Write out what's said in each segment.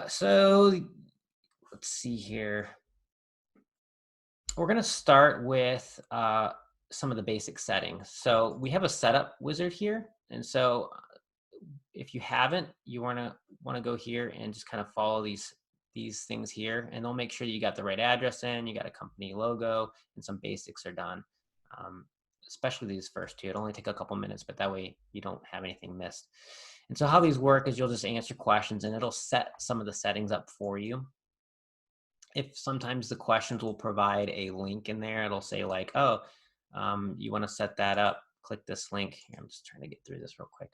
So let's see here. We're going to start with some of the basic settings. So we have a setup wizard here. And so if you haven't, you want to go here and just kind of follow these things here, and they'll make sure you got the right address in, you got a company logo, and some basics are done. Um, Especially these first two. It'll only take a couple minutes, but that way you don't have anything missed. And so how these work is you'll just answer questions and it'll set some of the settings up for you. If sometimes the questions will provide a link in there, it'll say like, oh, you want to set that up, click this link. Here, I'm just trying to get through this real quick.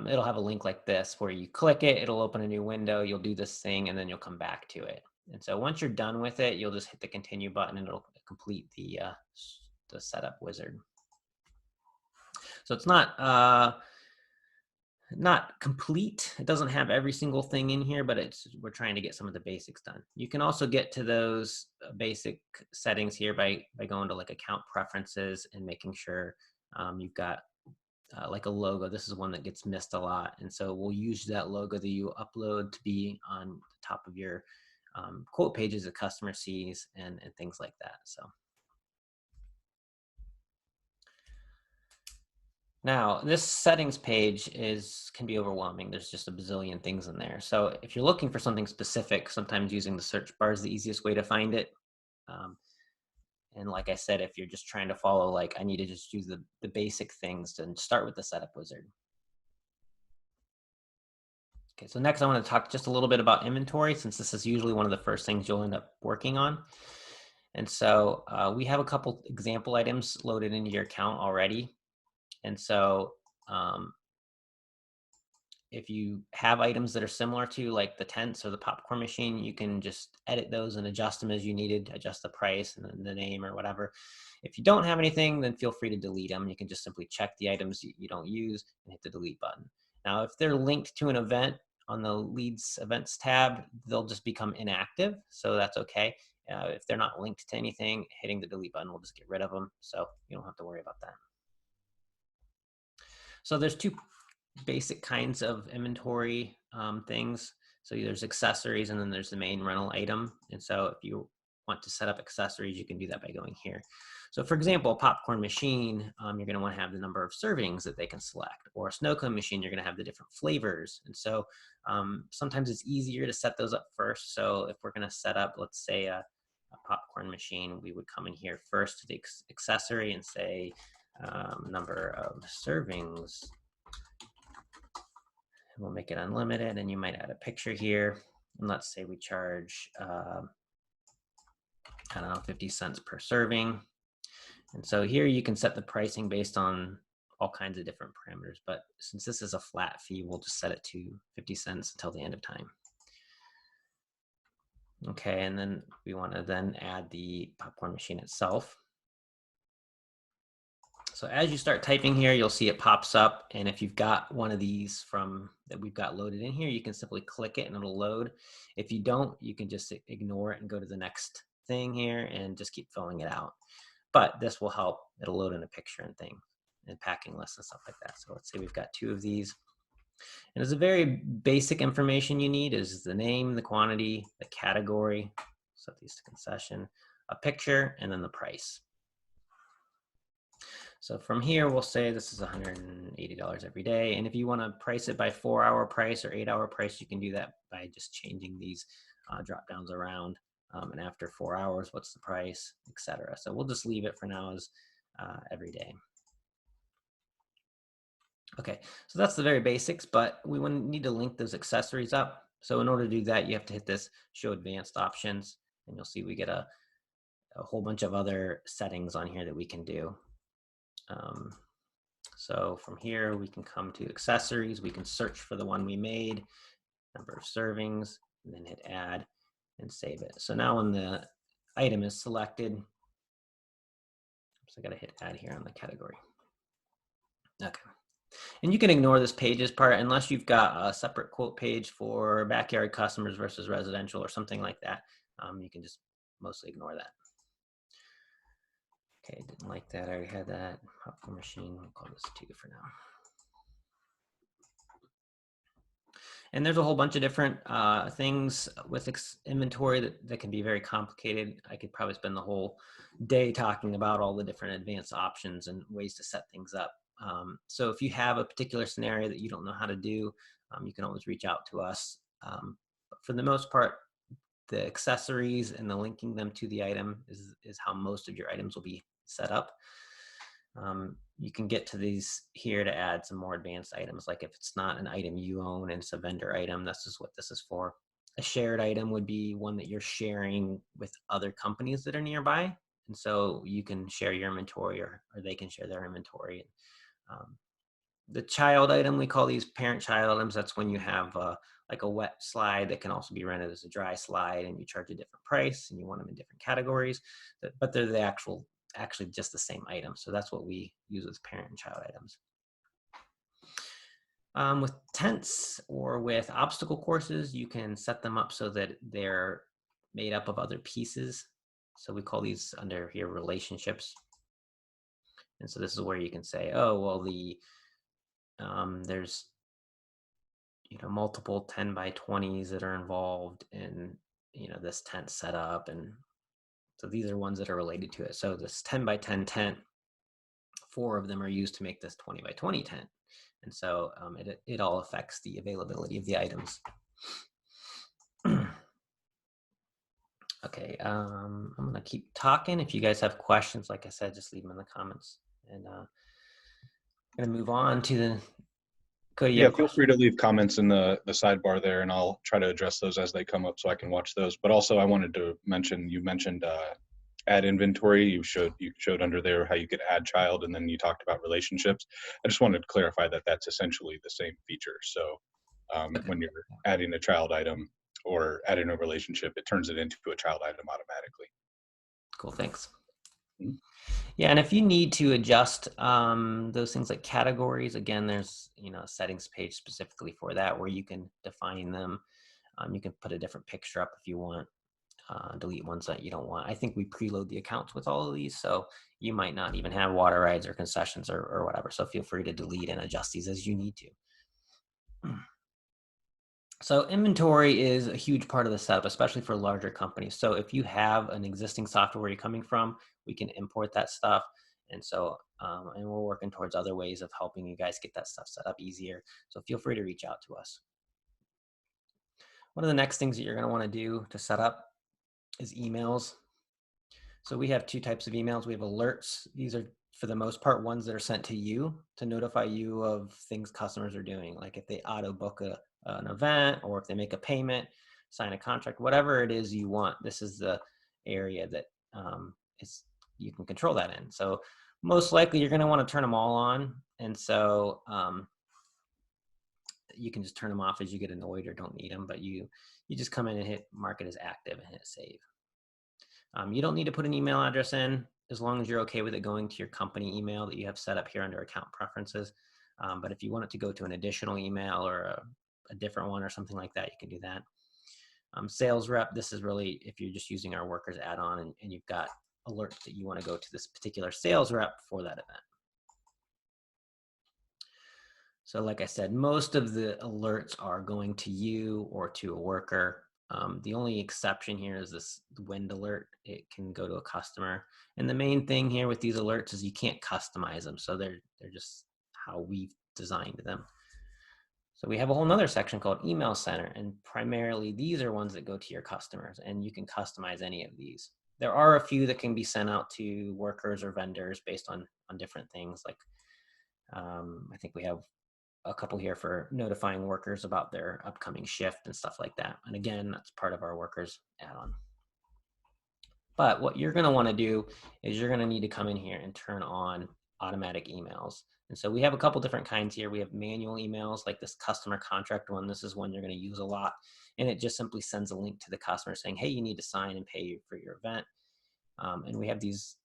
It'll have a link like this where you click it, it'll open a new window, you'll do this thing, and then you'll come back to it. And so once you're done with it, you'll just hit the continue button and it'll complete the setup wizard. So it's not complete. It doesn't have every single thing in here, but we're trying to get some of the basics done. You can also get to those basic settings here by going to like account preferences and making sure you've got like a logo. This is one that gets missed a lot. And so we'll use that logo that you upload to be on the top of your quote pages the customer sees and things like that. So now this settings page can be overwhelming. There's just a bazillion things in there. So if you're looking for something specific, sometimes using the search bar is the easiest way to find it. Um, and like I said, if you're just trying to follow, like I need to just use the basic things to start with the setup wizard. Okay, so next I want to talk just a little bit about inventory, since this is usually one of the first things you'll end up working on. And so we have a couple example items loaded into your account already. And so if you have items that are similar to like the tents or the popcorn machine, you can just edit those and adjust them as you needed, adjust the price and the name or whatever. If you don't have anything, then feel free to delete them. You can just simply check the items you don't use and hit the delete button. Now, if they're linked to an event on the leads events tab, they'll just become inactive. So that's okay. If they're not linked to anything, hitting the delete button will just get rid of them. So you don't have to worry about that. So there's two basic kinds of inventory things. So there's accessories and then there's the main rental item. And so if you want to set up accessories, you can do that by going here. So for example, a popcorn machine, you're going to want to have the number of servings that they can select, or a snow cone machine, you're going to have the different flavors. And so sometimes it's easier to set those up first. So if we're going to set up, let's say a popcorn machine, we would come in here first to the accessory and say number of servings. We'll make it unlimited, and you might add a picture here. And let's say we charge, I don't know, 50 cents per serving. And so here you can set the pricing based on all kinds of different parameters. But since this is a flat fee, we'll just set it to 50 cents until the end of time. Okay, and then we want to then add the popcorn machine itself. So as you start typing here, you'll see it pops up. And if you've got one of these that we've got loaded in here, you can simply click it and it'll load. If you don't, you can just ignore it and go to the next thing here and just keep filling it out. But this will help. It'll load in a picture and thing and packing lists and stuff like that. So let's say we've got two of these. And it's a very basic information you need is the name, the quantity, the category, set these to concession, a picture, and then the price. So from here, we'll say this is $180 every day. And if you want to price it by 4-hour price or 8-hour price, you can do that by just changing these drop downs around. And after 4 hours, what's the price, etc. So we'll just leave it for now as every day. Okay, so that's the very basics, but we need to link those accessories up. So in order to do that, you have to hit this show advanced options, and you'll see we get a whole bunch of other settings on here that we can do. So from here, we can come to accessories. We can search for the one we made, number of servings, and then hit add and save it. So now when the item is selected, so I got to hit add here on the category. Okay. And you can ignore this pages part unless you've got a separate quote page for backyard customers versus residential or something like that. You can just mostly ignore that. Okay, didn't like that. I already had that. Popcorn machine, we'll call this 2 for now. And there's a whole bunch of different things with inventory that can be very complicated. I could probably spend the whole day talking about all the different advanced options and ways to set things up. So if you have a particular scenario that you don't know how to do, you can always reach out to us. But for the most part, the accessories and the linking them to the item is how most of your items will be set up. You can get to these here to add some more advanced items, like if it's not an item you own and it's a vendor item, this is what this is for. A shared item would be one that you're sharing with other companies that are nearby. And so you can share your inventory or they can share their inventory. The child item, we call these parent-child items. That's when you have like a wet slide that can also be rented as a dry slide, and you charge a different price, and you want them in different categories, but they're the actually just the same item. So that's what we use with parent and child items. With tents or with obstacle courses, you can set them up so that they're made up of other pieces. So we call these under here relationships. And so this is where you can say, oh, well, there's multiple 10 by 20s that are involved in this tent setup, and so these are ones that are related to it. So this 10 by 10 tent, 4 of them are used to make this 20 by 20 tent, and so it all affects the availability of the items. Okay, I'm gonna keep talking. If you guys have questions, like I said, just leave them in the comments, and I'm gonna move on to the Cody. Yeah, feel free to leave comments in the sidebar there, and I'll try to address those as they come up so I can watch those. But also, I wanted to mention, you mentioned add inventory. You showed under there how you could add child, and then you talked about relationships. I just wanted to clarify that that's essentially the same feature. So when you're adding a child item or adding a relationship, it turns it into a child item automatically. Cool, thanks. Mm-hmm. Yeah, and if you need to adjust those things like categories, again, there's a settings page specifically for that where you can define them. You can put a different picture up if you want, delete ones that you don't want. I think we preload the accounts with all of these, so you might not even have water rides or concessions or whatever. So feel free to delete and adjust these as you need to. So inventory is a huge part of the setup, especially for larger companies. So if you have an existing software where you're coming from, we can import that stuff. And so, and we're working towards other ways of helping you guys get that stuff set up easier. So feel free to reach out to us. One of the next things that you're gonna wanna do to set up is emails. So we have 2 types of emails. We have alerts. These are, for the most part, ones that are sent to you to notify you of things customers are doing. Like if they auto book an event, or if they make a payment, sign a contract, whatever it is you want, this is the area that you can control that in. So most likely you're going to want to turn them all on. And so you can just turn them off as you get annoyed or don't need them, but you just come in and hit mark it as active and hit save. You don't need to put an email address in as long as you're okay with it going to your company email that you have set up here under account preferences. But if you want it to go to an additional email or a different one or something like that, you can do that. Sales rep, this is really if you're just using our workers add-on and you've got alerts that you want to go to this particular sales rep for that event. So like I said, most of the alerts are going to you or to a worker. The only exception here is this wind alert. It can go to a customer. And the main thing here with these alerts is you can't customize them. So they're just how we've designed them. So we have a whole nother section called Email Center, and primarily these are ones that go to your customers, and you can customize any of these. There are a few that can be sent out to workers or vendors based on different things. Like I think we have a couple here for notifying workers about their upcoming shift and stuff like that. And again, that's part of our workers add-on. But what you're going to want to do is you're going to need to come in here and turn on automatic emails. And so we have a couple different kinds here. We have manual emails, like this customer contract one. This is one you're going to use a lot. And it just simply sends a link to the customer saying, hey, you need to sign and pay for your event. And we have these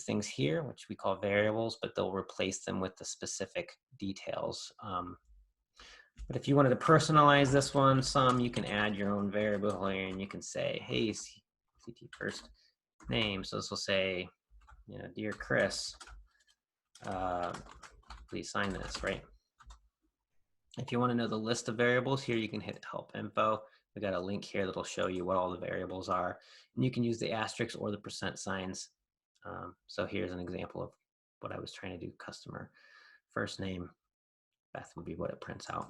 things here, which we call variables, but they'll replace them with the specific details. But if you wanted to personalize this one some, you can add your own variable here, and you can say, hey, CT first name. So this will say, dear Chris, please sign this, right? If you want to know the list of variables here, you can hit help info. We got a link here that'll show you what all the variables are. And you can use the asterisks or the percent signs. So here's an example of what I was trying to do. Customer first name, Beth would be what it prints out.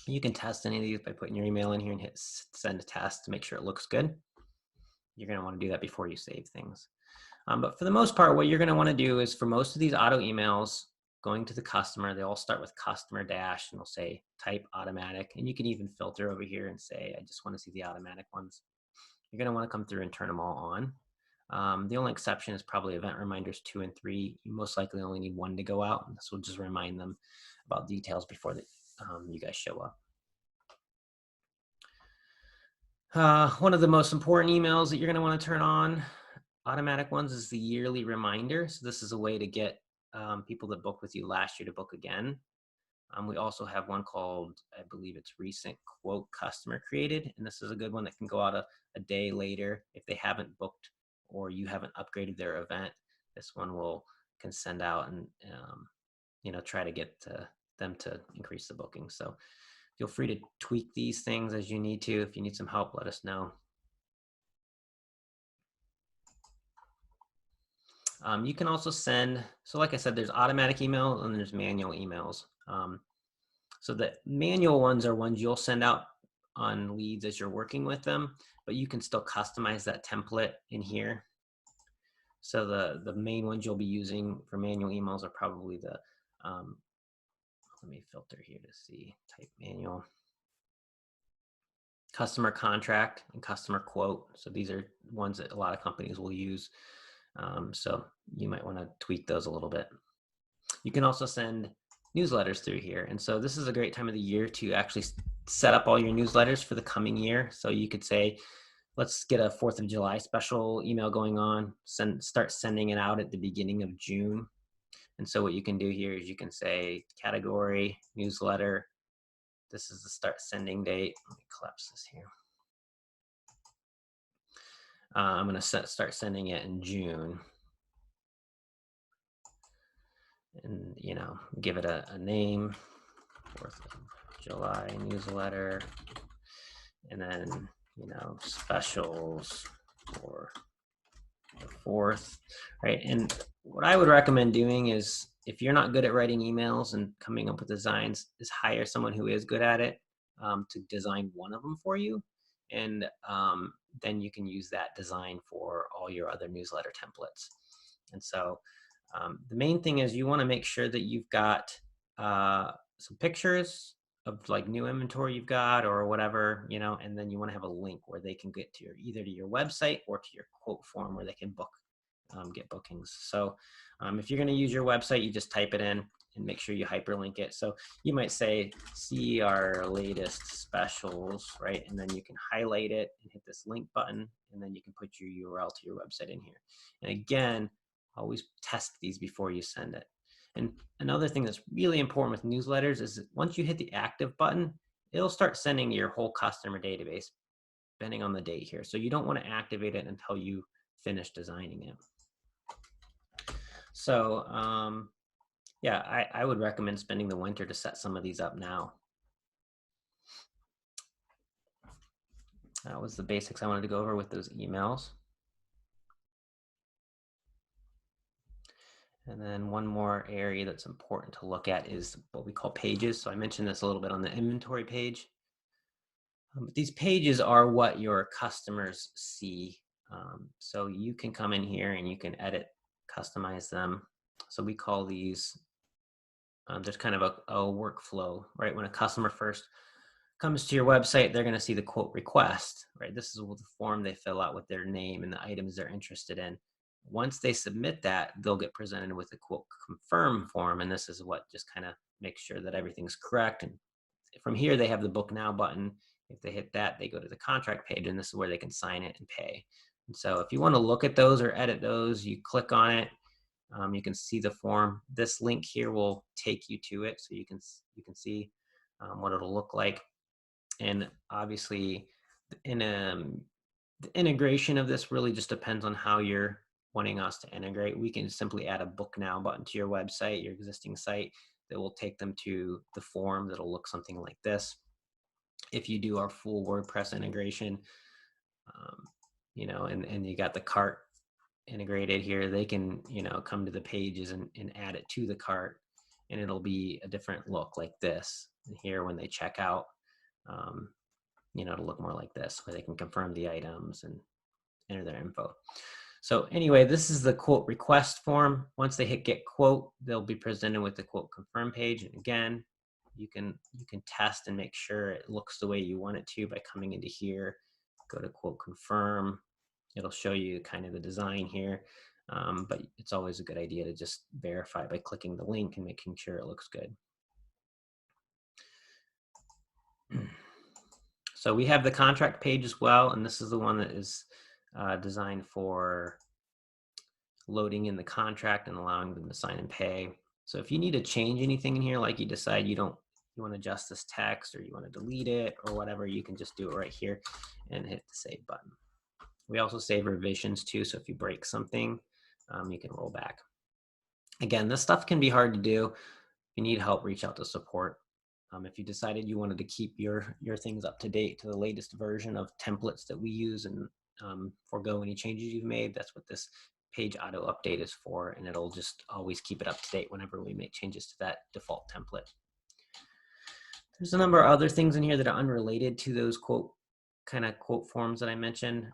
You can test any of these by putting your email in here and hit send a test to make sure it looks good. You're going to want to do that before you save things. But for the most part, what you're going to want to do is for most of these auto emails going to the customer, they all start with customer dash and they'll say type automatic. And you can even filter over here and say, I just want to see the automatic ones. You're going to want to come through and turn them all on. The only exception is probably event reminders 2 and 3. You most likely only need one to go out. And this will just remind them about details before you guys show up. One of the most important emails that you're going to want to turn on, automatic ones, is the yearly reminder. So this is a way to get people that booked with you last year to book again. We also have one called, I believe it's recent quote customer created. And this is a good one that can go out a day later if they haven't booked or you haven't upgraded their event. This one can send out and try to get them to increase the booking. So feel free to tweak these things as you need to. If you need some help, let us know. You can also send, so like I said, there's automatic email and there's manual emails. So the manual ones are ones you'll send out on leads as you're working with them, but you can still customize that template in here. So the main ones you'll be using for manual emails are probably the, let me filter here to see, type manual. Customer contract and customer quote. So these are ones that a lot of companies will use. So you might want to tweak those a little bit. You can also send newsletters through here. And so this is a great time of the year to actually set up all your newsletters for the coming year. So you could say, let's get a 4th of July special email going on, start sending it out at the beginning of June. And so what you can do here is you can say category, newsletter. This is the start sending date. Let me collapse this here. I'm going to start sending it in June. And, give it a name, 4th of July newsletter. And then, specials for the 4th, right? And what I would recommend doing is, if you're not good at writing emails and coming up with designs, is hire someone who is good at it to design one of them for you. And then you can use that design for all your other newsletter templates. And so the main thing is you want to make sure that you've got some pictures of like new inventory you've got or whatever, and then you want to have a link where they can get to either to your website or to your quote form where they can get bookings. So if you're going to use your website, you just type it in and make sure you hyperlink it. So you might say, see our latest specials, right? And then you can highlight it and hit this link button, and then you can put your URL to your website in here. And again, always test these before you send it. And another thing that's really important with newsletters is that once you hit the active button, it'll start sending your whole customer database, depending on the date here. So you don't want to activate it until you finish designing it. So yeah, I would recommend spending the winter to set some of these up now. That was the basics I wanted to go over with those emails. And then one more area that's important to look at is what we call pages. So I mentioned this a little bit on the inventory page. But these pages are what your customers see. So you can come in here and you can edit, customize them. So we call these, there's kind of a workflow, right? When a customer first comes to your website, they're going to see the quote request, right? This is the form they fill out with their name and the items they're interested in. Once they submit that, they'll get presented with a quote confirm form. And this is what just kind of makes sure that everything's correct. And from here, they have the book now button. If they hit that, they go to the contract page, and this is where they can sign it and pay. And so if you want to look at those or edit those, you click on it. You can see the form. This link here will take you to it, so you can see what it'll look like. And obviously, the integration of this really just depends on how you're wanting us to integrate. We can simply add a book now button to your website, your existing site. that will take them to the form that'll look something like this. If you do our full WordPress integration, you know, and you got the cart integrated here, they can, you know, come to the pages and add it to the cart, and it'll be a different look like this. And here, when they check out, you know, it'll look more like this, where they can confirm the items and enter their info. So anyway, this is the quote request form. Once they hit get quote, they'll be presented with the quote confirm page. And again, you can test and make sure it looks the way you want it to by coming into here, go to quote confirm. It'll show you kind of the design here, but it's always a good idea to just verify by clicking the link and making sure it looks good. So we have the contract page as well, and this is the one that is designed for loading in the contract and allowing them to sign and pay. So if you need to change anything in here, like you decide you want to adjust this text, or you want to delete it or whatever, you can just do it right here and hit the save button. We also save revisions too, so if you break something, you can roll back. Again, this stuff can be hard to do. If you need help, reach out to support. If you decided you wanted to keep your things up to date to the latest version of templates that we use and forego any changes you've made, that's what this page auto update is for, and it'll just always keep it up to date whenever we make changes to that default template. There's a number of other things in here that are unrelated to those quote forms that I mentioned.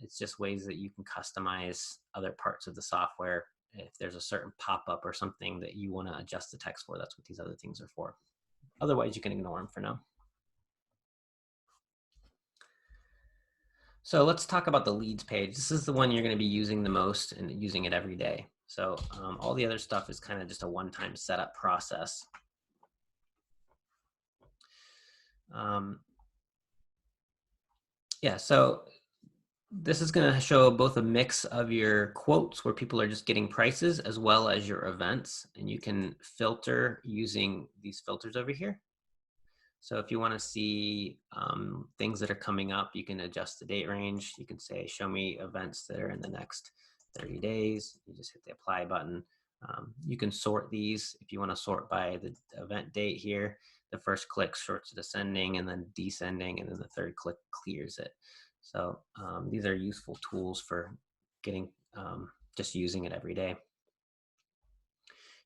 It's just ways that you can customize other parts of the software. If there's a certain pop-up or something that you want to adjust the text for, that's what these other things are for. Otherwise, you can ignore them for now. So let's talk about the leads page. This is the one you're going to be using the most and using it every day. So all the other stuff is kind of just a one-time setup process. Yeah, so this is going to show both a mix of your quotes where people are just getting prices, as well as your events. And you can filter using these filters over here. So if you want to see things that are coming up, you can adjust the date range. You can say, show me events that are in the next 30 days. You just hit the apply button. You can sort these if you want to sort by the event date here. The first click sorts it ascending and then descending, and then the third click clears it. So these are useful tools for getting just using it every day.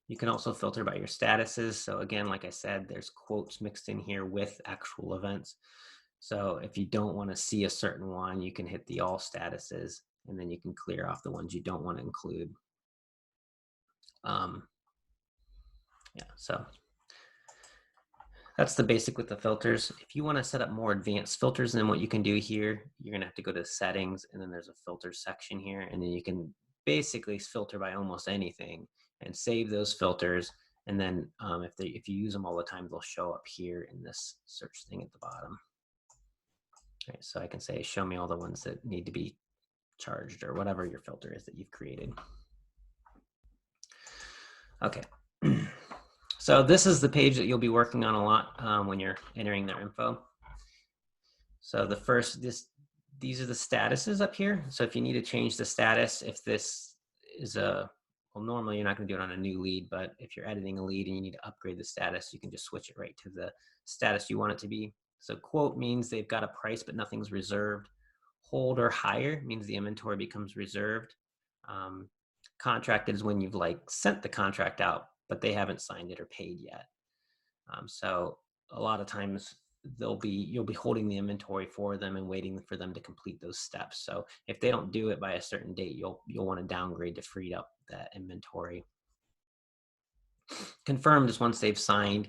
You can also filter by your statuses. So again, like I said, there's quotes mixed in here with actual events. So if you don't want to see a certain one, you can hit the all statuses, and then you can clear off the ones you don't want to include. Yeah, so that's the basic with the filters. If you want to set up more advanced filters, then what you can do here, you're going to have to go to settings, and then there's a filter section here, and then you can basically filter by almost anything and save those filters. And then if you use them all the time, they'll show up here in this search thing at the bottom. All right, so I can say, show me all the ones that need to be charged, or whatever your filter is that you've created. Okay. So this is the page that you'll be working on a lot when you're entering their info. So the first, these are the statuses up here. So if you need to change the status, if this is well, normally you're not going to do it on a new lead, but if you're editing a lead and you need to upgrade the status, you can just switch it right to the status you want it to be. So quote means they've got a price, but nothing's reserved. Hold or hire means the inventory becomes reserved. Contracted is when you've sent the contract out, but they haven't signed it or paid yet. So a lot of times you'll be holding the inventory for them and waiting for them to complete those steps. So if they don't do it by a certain date, you'll want to downgrade to free up that inventory. Confirmed is once they've signed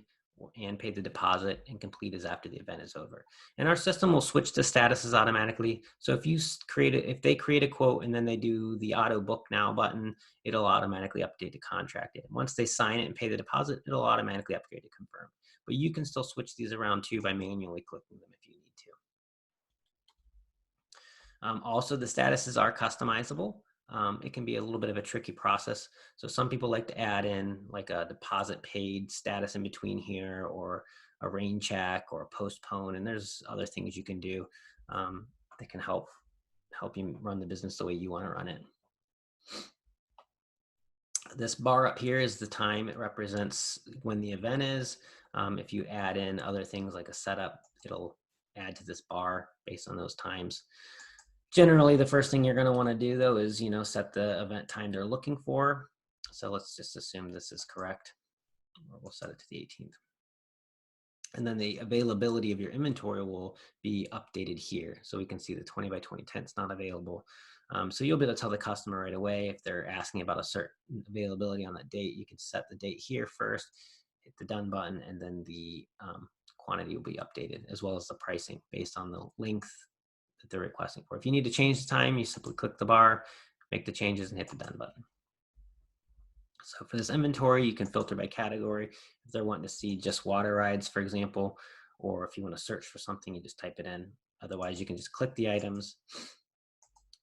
and paid the deposit, and complete is after the event is over. And our system will switch the statuses automatically. So if they create a quote and then they do the auto book now button, it'll automatically update to contracted. Once they sign it and pay the deposit, it'll automatically upgrade to confirmed. But you can still switch these around too by manually clicking them if you need to. Also, the statuses are customizable. It can be a little bit of a tricky process. So some people like to add in like a deposit paid status in between here, or a rain check, or a postpone. And there's other things you can do that can help you run the business the way you want to run it. This bar up here is the time. It represents when the event is. If you add in other things like a setup, it'll add to this bar based on those times. Generally, the first thing you're going to want to do though is, set the event time they're looking for. So let's just assume this is correct. Or we'll set it to the 18th. And then the availability of your inventory will be updated here. So we can see the 20 by 20 tent's not available. So you'll be able to tell the customer right away if they're asking about a certain availability on that date. You can set the date here first, hit the done button, and then the quantity will be updated, as well as the pricing based on the length that they're requesting for. If you need to change the time, you simply click the bar, make the changes, and hit the done button. So for this inventory, you can filter by category. If they're wanting to see just water rides, for example, or if you want to search for something, you just type it in. Otherwise, you can just click the items.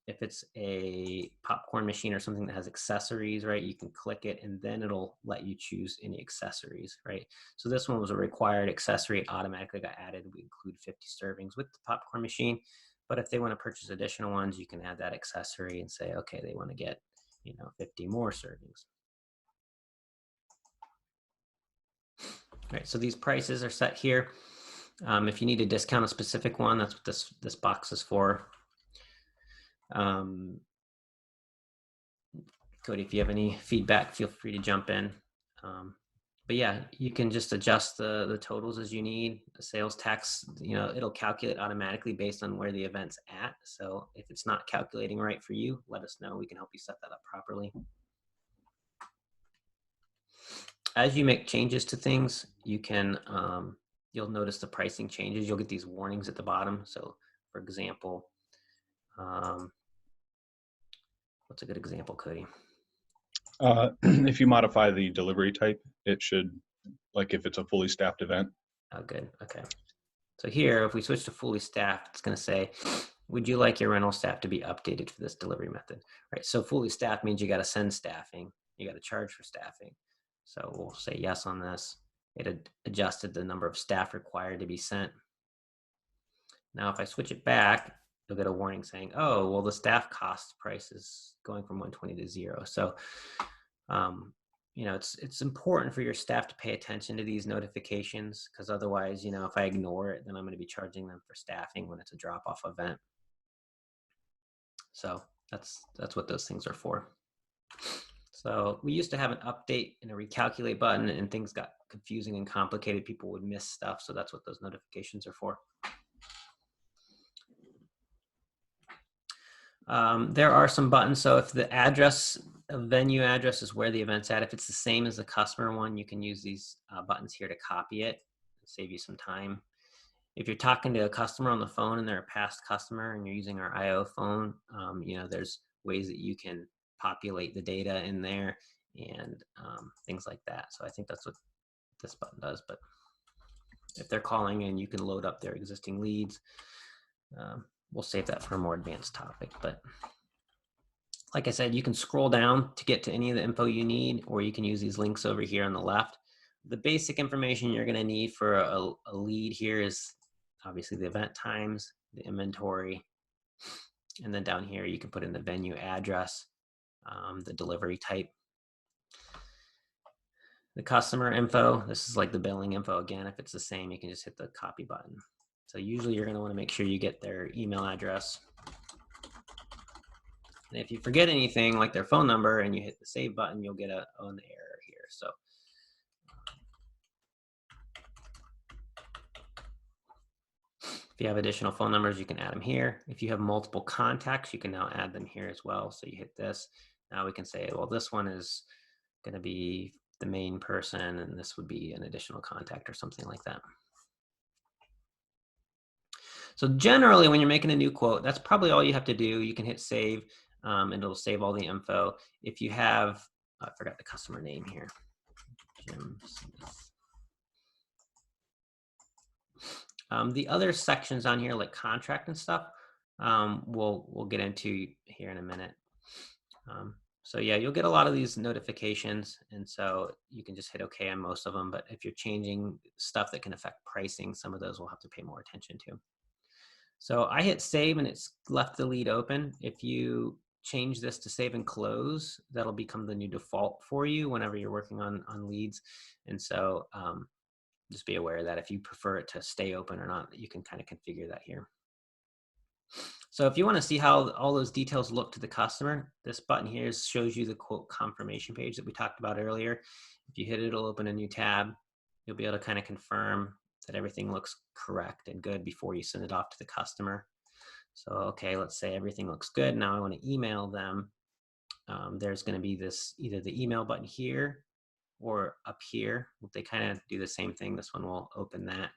If it's a popcorn machine or something that has accessories, right, you can click it and then it'll let you choose any accessories, right? So this one was a required accessory. It automatically got added. We include 50 servings with the popcorn machine. But if they want to purchase additional ones, you can add that accessory and say, okay, they want to get, 50 more servings. Right, so these prices are set here. If you need to discount a specific one, that's what this box is for. Cody, if you have any feedback, feel free to jump in. But yeah, you can just adjust the totals as you need. The sales tax, it'll calculate automatically based on where the event's at. So if it's not calculating right for you, let us know. We can help you set that up properly. As you make changes to things, you can, you'll notice the pricing changes. You'll get these warnings at the bottom. So for example, what's a good example, Cody? If you modify the delivery type, it should, like if it's a fully staffed event. Oh, good. Okay. So here, if we switch to fully staffed, it's going to say, would you like your rental staff to be updated for this delivery method? Right. So fully staffed means you got to send staffing. You got to charge for staffing. So we'll say yes on this. It adjusted the number of staff required to be sent. Now, if I switch it back, you'll get a warning saying, oh, well, the staff cost price is going from 120 to 0. So, it's important for your staff to pay attention to these notifications, because otherwise, if I ignore it, then I'm going to be charging them for staffing when it's a drop-off event. So that's what those things are for. So we used to have an update and a recalculate button, and things got confusing and complicated. People would miss stuff. So that's what those notifications are for. There are some buttons. So if the address, venue address is where the event's at, if it's the same as the customer one, you can use these buttons here to copy it, save you some time. If you're talking to a customer on the phone and they're a past customer and you're using our IO phone, there's ways that you can populate the data in there and things like that. So I think that's what this button does. But if they're calling in, you can load up their existing leads. We'll save that for a more advanced topic. But like I said, you can scroll down to get to any of the info you need, or you can use these links over here on the left. The basic information you're going to need for a lead here is obviously the event times, the inventory, and then down here you can put in the venue address, the delivery type, the customer info. This is like the billing info again. If it's the same, you can just hit the copy button. So usually you're going to want to make sure you get their email address. And if you forget anything like their phone number and you hit the save button, you'll get an error here. So if you have additional phone numbers, you can add them here. If you have multiple contacts, you can now add them here as well. So you hit this. Now we can say, well, this one is going to be the main person, and this would be an additional contact or something like that. So generally, when you're making a new quote, that's probably all you have to do. You can hit save, and it'll save all the info. If you have, I forgot the customer name here, Jim Smith. The other sections on here, like contract and stuff, we'll get into here in a minute. So yeah, you'll get a lot of these notifications, and so you can just hit OK on most of them. But if you're changing stuff that can affect pricing, some of those we'll have to pay more attention to. So I hit save and it's left the lead open. If you change this to save and close, that'll become the new default for you whenever you're working on leads. And so just be aware that if you prefer it to stay open or not, you can kind of configure that here. So if you want to see how all those details look to the customer, this button here shows you the quote confirmation page that we talked about earlier. If you hit it, it'll open a new tab. You'll be able to kind of confirm that everything looks correct and good before you send it off to the customer. So, okay, let's say everything looks good. Now I want to email them. There's going to be this, either the email button here or up here. They kind of do the same thing. This one will open that.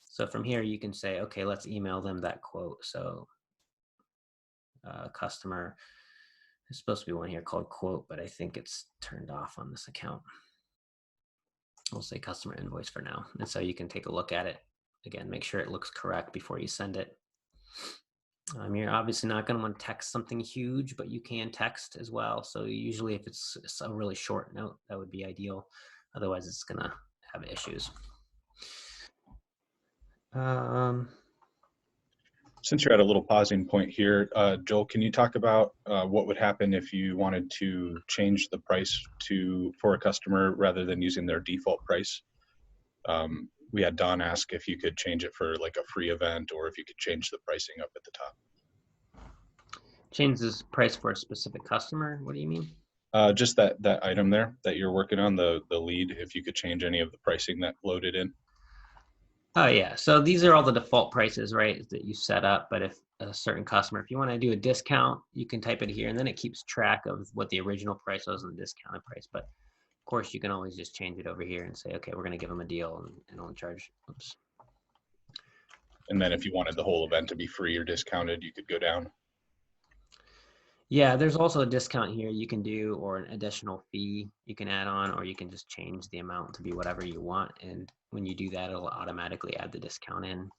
So from here, you can say, okay, let's email them that quote. So customer, there's supposed to be one here called quote, but I think it's turned off on this account. We'll say customer invoice for now. And so you can take a look at it. Again, make sure it looks correct before you send it. You're obviously not going to want to text something huge, but you can text as well. So usually if it's a really short note, that would be ideal. Otherwise, it's going to have issues. Since you're at a little pausing point here, Joel, can you talk about what would happen if you wanted to change the price for a customer rather than using their default price? We had Don ask if you could change it for like a free event, or if you could change the pricing up at the top. Change this price for a specific customer? What do you mean? Just that item there that you're working on, the lead, if you could change any of the pricing that loaded in. Oh yeah, so these are all the default prices, right, that you set up. But if a certain customer, if you want to do a discount, you can type it here, and then it keeps track of what the original price was and the discounted price. But of course, you can always just change it over here and say, okay, we're going to give them a deal and only charge. Oops. And then if you wanted the whole event to be free or discounted, you could go down. Yeah, there's also a discount here you can do, or an additional fee you can add on, or you can just change the amount to be whatever you want. And when you do that, it'll automatically add the discount in.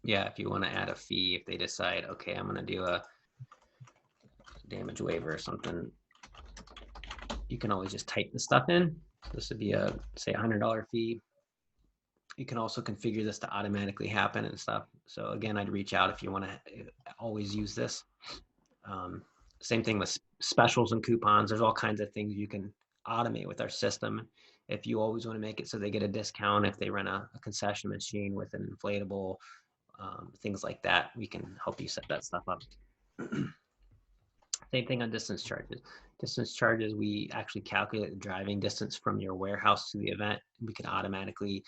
Yeah, if you want to add a fee, if they decide, okay, I'm going to do a damage waiver or something, you can always just type the stuff in. This would be a, say, $100 fee. You can also configure this to automatically happen and stuff. So again, I'd reach out if you want to always use this. Same thing with specials and coupons. There's all kinds of things you can automate with our system. If you always want to make it so they get a discount if they run a concession machine with an inflatable, things like that, we can help you set that stuff up. Same thing on distance charges. Distance charges, we actually calculate the driving distance from your warehouse to the event. We can automatically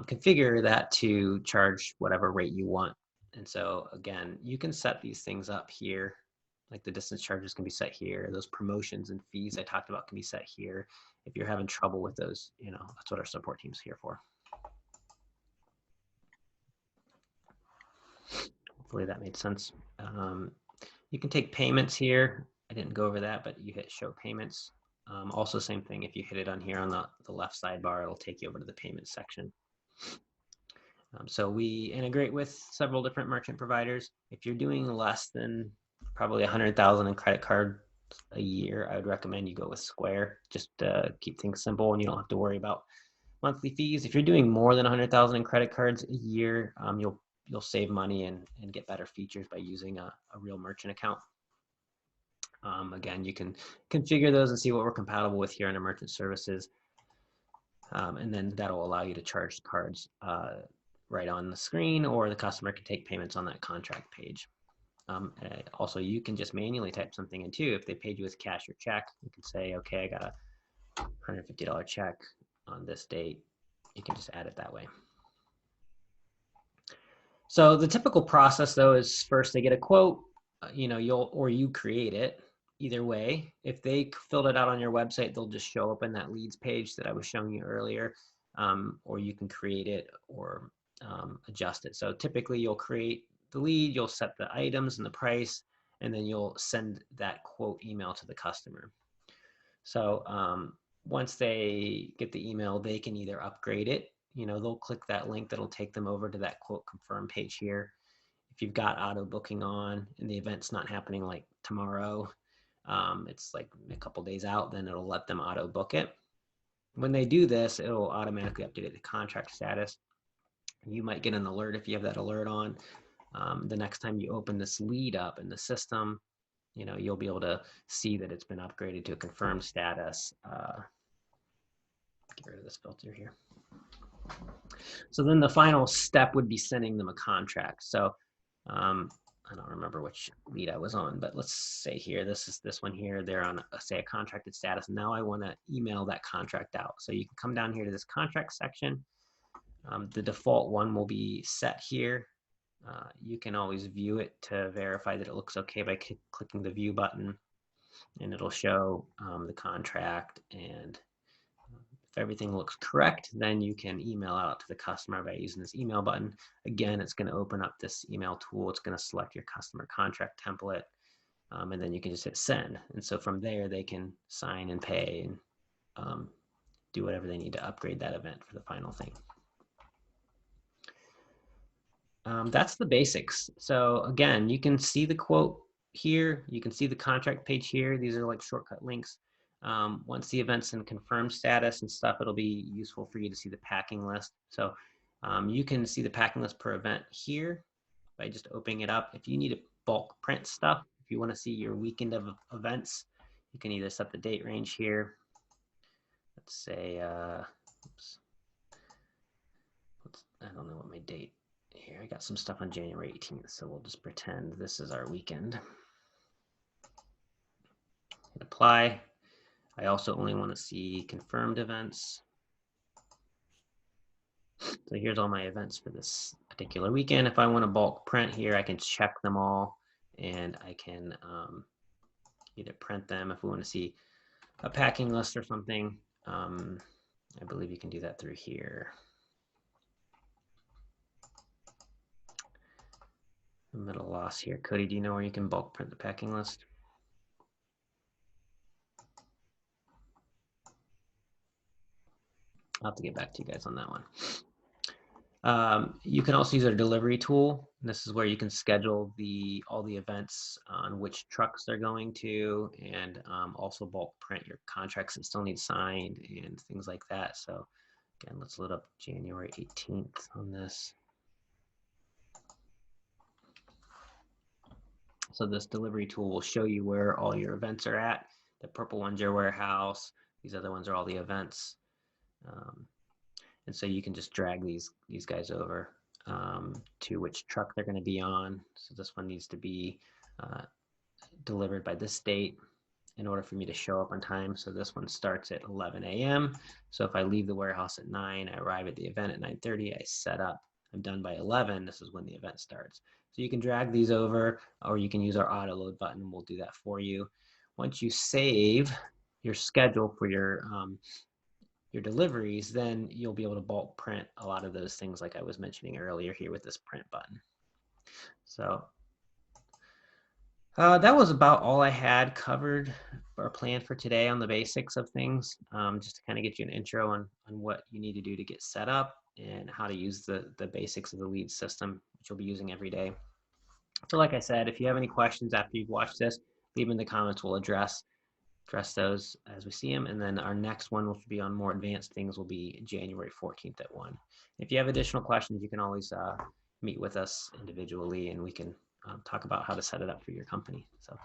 configure that to charge whatever rate you want. And so again, you can set these things up here. Like the distance charges can be set here. Those promotions and fees I talked about can be set here. If you're having trouble with those, that's what our support team's here for. Hopefully that made sense. You can take payments here. I didn't go over that, but you hit show payments. Also same thing, if you hit it on here on the left sidebar, it'll take you over to the payment section. So we integrate with several different merchant providers. If you're doing less than probably 100,000 in credit card a year, I would recommend you go with Square, just to keep things simple and you don't have to worry about monthly fees. If you're doing more than 100,000 in credit cards a year, you'll save money and get better features by using a real merchant account. Again, you can configure those and see what we're compatible with here under merchant services. And then that'll allow you to charge cards right on the screen, or the customer can take payments on that contract page. Also, you can just manually type something in too. If they paid you with cash or check, you can say, okay, I got a $150 check on this date. You can just add it that way. So the typical process though is first they get a quote, you create it. Either way, if they filled it out on your website, they'll just show up in that leads page that I was showing you earlier, or you can create it or adjust it. So typically you'll create the lead, you'll set the items and the price, and then you'll send that quote email to the customer. So once they get the email, they can either upgrade it. They'll click that link that'll take them over to that quote confirm page here. If you've got auto booking on and the event's not happening like tomorrow, it's like a couple days out, then it'll let them auto book it. When they do this, it'll automatically update the contract status. You might get an alert if you have that alert on. the next time you open this lead up in the system, you know, you'll be able to see that it's been upgraded to a confirmed status. Get rid of this filter here. So then the final step would be sending them a contract. So I don't remember which lead I was on, but let's say here, this is this one here. They're on, say, a contracted status. Now I want to email that contract out. So you can come down here to this contract section. The default one will be set here. You can always view it to verify that it looks okay by clicking the view button, and it'll show the contract. And if everything looks correct, then you can email out to the customer by using this email button. Again, it's going to open up this email tool. It's going to select your customer contract template, and then you can just hit send. And so from there, they can sign and pay and do whatever they need to upgrade that event for the final thing. That's the basics. So again, you can see the quote here. You can see the contract page here. These are like shortcut links. Once the event's in confirmed status and stuff, it'll be useful for you to see the packing list. So you can see the packing list per event here by just opening it up. If you need to bulk print stuff, if you want to see your weekend of events, you can either set the date range here. Let's say, oops. I don't know what my date here. I got some stuff on January 18th, so we'll just pretend this is our weekend. Hit apply. I also only want to see confirmed events. So here's all my events for this particular weekend. If I want to bulk print here, I can check them all, and I can either print them if we want to see a packing list or something. I believe you can do that through here. I'm at a loss here. Cody, do you know where you can bulk print the packing list? I'll have to get back to you guys on that one. You can also use our delivery tool. This is where you can schedule all the events on which trucks they're going to, and also bulk print your contracts that still need signed and things like that. So again, let's load up January 18th on this. So this delivery tool will show you where all your events are at. The purple one's your warehouse. These other ones are all the events. And so you can just drag these guys over to which truck they're going to be on. So this one needs to be delivered by this date in order for me to show up on time. So this one starts at 11 a.m. So if I leave the warehouse at 9, I arrive at the event at 9:30, I set up, I'm done by 11, this is when the event starts. So you can drag these over, or you can use our auto load button. We'll do that for you. Once you save your schedule for your deliveries, then you'll be able to bulk print a lot of those things like I was mentioning earlier here with this print button. So that was about all I had covered or planned for today on the basics of things, just to kind of get you an intro on what you need to do to get set up and how to use the basics of the lead system, which you'll be using every day. So like I said, if you have any questions after you've watched this, leave them in the comments. We'll address those as we see them. And then our next one, which will be on more advanced things, will be January 14th at 1. If you have additional questions, you can always meet with us individually, and we can talk about how to set it up for your company. So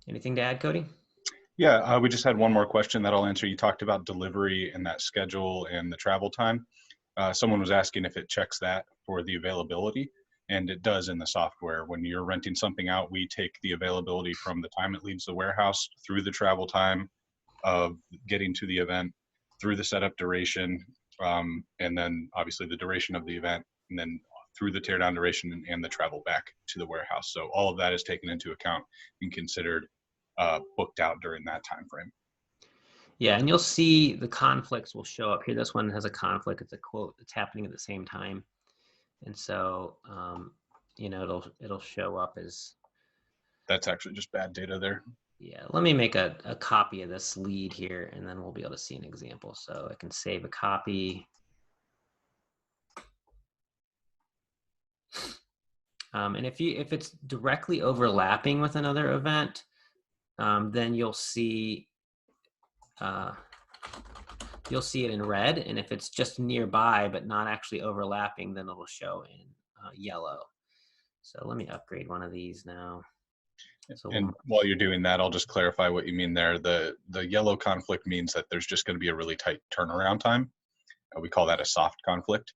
anything to add, Cody? Yeah, we just had one more question that I'll answer. You talked about delivery and that schedule and the travel time. Someone was asking if it checks that for the availability, and it does in the software. When you're renting something out, we take the availability from the time it leaves the warehouse through the travel time of getting to the event, through the setup duration, and then obviously the duration of the event, and then through the teardown duration and the travel back to the warehouse. So all of that is taken into account and considered booked out during that time frame. Yeah, and you'll see the conflicts will show up here. This one has a conflict. It's a quote that's happening at the same time. And so, you know, it'll show up as. That's actually just bad data there. Yeah, let me make a copy of this lead here, and then we'll be able to see an example. So I can save a copy. And if it's directly overlapping with another event, then you'll see it in red. And if it's just nearby but not actually overlapping, then it'll show in yellow. So let me upgrade one of these now. So And while you're doing that, I'll just clarify what you mean there. The yellow conflict means that there's just going to be a really tight turnaround time. We call that a soft conflict.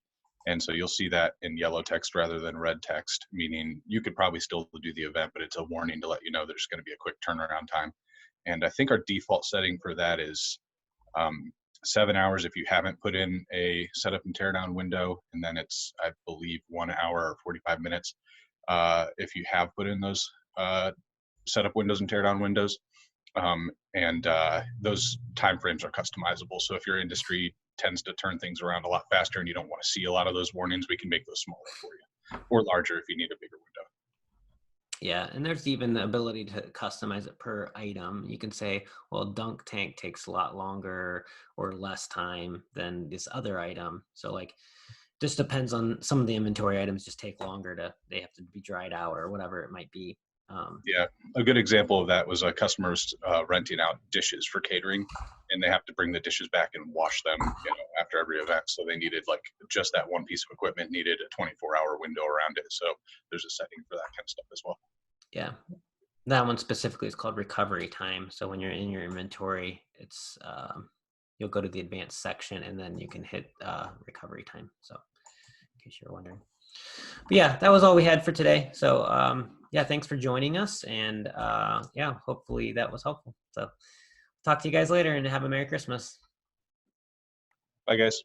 And so you'll see that in yellow text rather than red text, meaning you could probably still do the event, but it's a warning to let you know there's going to be a quick turnaround time. And I think our default setting for that is 7 hours if you haven't put in a setup and teardown window. And then it's, I believe, 1 hour or 45 minutes if you have put in those setup windows and teardown windows. Those timeframes are customizable. So if your industry tends to turn things around a lot faster and you don't want to see a lot of those warnings, we can make those smaller for you, or larger if you need a bigger window. Yeah, and there's even the ability to customize it per item. You can say, well, dunk tank takes a lot longer or less time than this other item. So like, just depends on some of the inventory items just take longer they have to be dried out or whatever it might be. Yeah, a good example of that was a customer's renting out dishes for catering, and they have to bring the dishes back and wash them, after every event. So they needed just that one piece of equipment needed a 24-hour window around it. So there's a setting for that kind of stuff as well. Yeah, that one specifically is called recovery time. So when you're in your inventory, it's you'll go to the advanced section and then you can hit recovery time. So in case you're wondering. But yeah, that was all we had for today. So yeah, thanks for joining us. And yeah, hopefully that was helpful. So talk to you guys later and have a Merry Christmas. Bye, guys.